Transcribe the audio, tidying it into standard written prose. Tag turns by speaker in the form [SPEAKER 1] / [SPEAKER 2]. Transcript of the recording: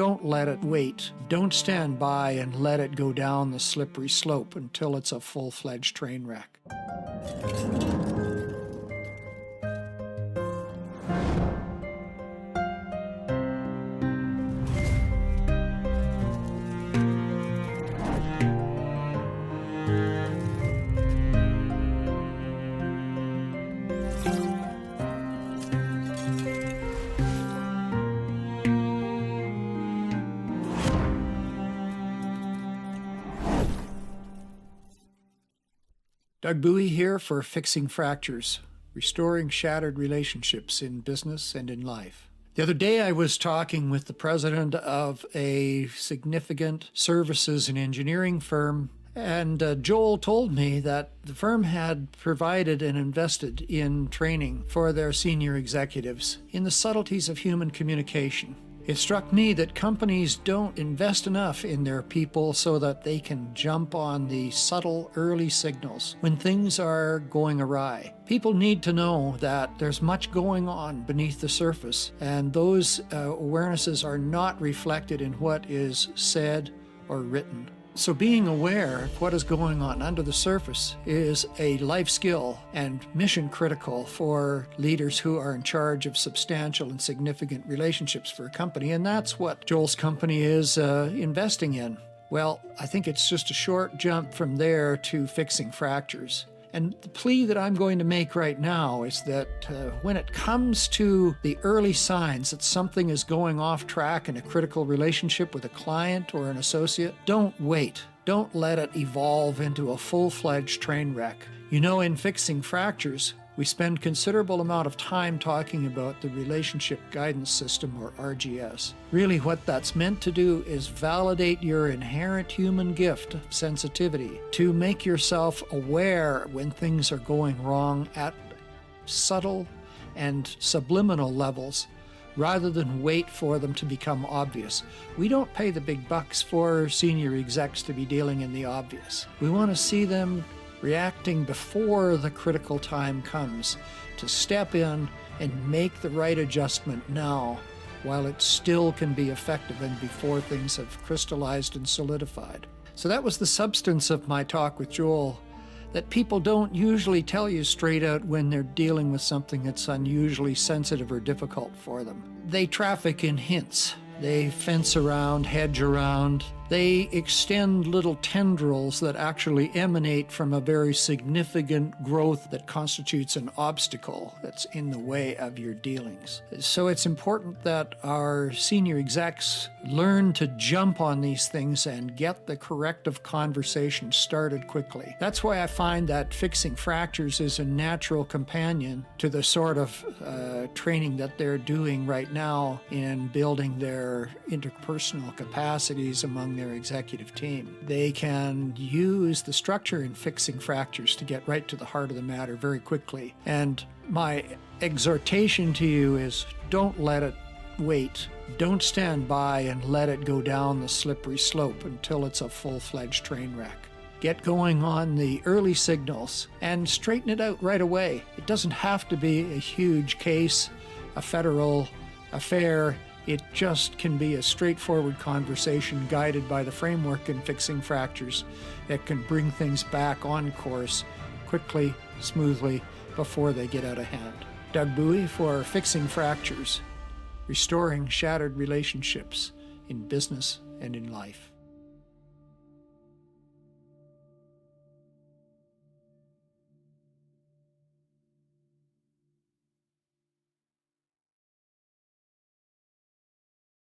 [SPEAKER 1] Don't let it wait. Don't stand by and let it go down the slippery slope until it's a full-fledged train wreck. Doug Buie here for Fixing Fractures, restoring shattered relationships in business and in life. The other day I was talking with the president of a significant services and engineering firm, and Joel told me that the firm had provided and invested in training for their senior executives in the subtleties of human communication. It struck me that companies don't invest enough in their people so that they can jump on the subtle early signals when things are going awry. People need to know that there's much going on beneath the surface, and those awarenesses are not reflected in what is said or written. So being aware of what is going on under the surface is a life skill and mission critical for leaders who are in charge of substantial and significant relationships for a company, and that's what Joel's company is investing in. Well, I think it's just a short jump from there to fixing fractures. And the plea that I'm going to make right now is that when it comes to the early signs that something is going off track in a critical relationship with a client or an associate, don't wait. Don't let it evolve into a full-fledged train wreck. You know, in Fixing Fractures, we spend considerable amount of time talking about the Relationship Guidance System, or RGS. Really what that's meant to do is validate your inherent human gift of sensitivity to make yourself aware when things are going wrong at subtle and subliminal levels, rather than wait for them to become obvious. We don't pay the big bucks for senior execs to be dealing in the obvious. We want to see them reacting before the critical time comes, to step in and make the right adjustment now while it still can be effective and before things have crystallized and solidified. So that was the substance of my talk with Joel, that people don't usually tell you straight out when they're dealing with something that's unusually sensitive or difficult for them. They traffic in hints. They fence around, hedge around. They extend little tendrils that actually emanate from a very significant growth that constitutes an obstacle that's in the way of your dealings. So it's important that our senior execs learn to jump on these things and get the corrective conversation started quickly. That's why I find that Fixing Fractures is a natural companion to the sort of training that they're doing right now in building their interpersonal capacities among their executive team. They can use the structure in Fixing Fractures to get right to the heart of the matter very quickly. And my exhortation to you is, don't let it wait. Don't stand by and let it go down the slippery slope until it's a full-fledged train wreck. Get going on the early signals and straighten it out right away. It doesn't have to be a huge case, a federal affair. It just can be a straightforward conversation guided by the framework in Fixing Fractures that can bring things back on course quickly, smoothly, before they get out of hand. Doug Buie for Fixing Fractures, restoring shattered relationships in business and in life.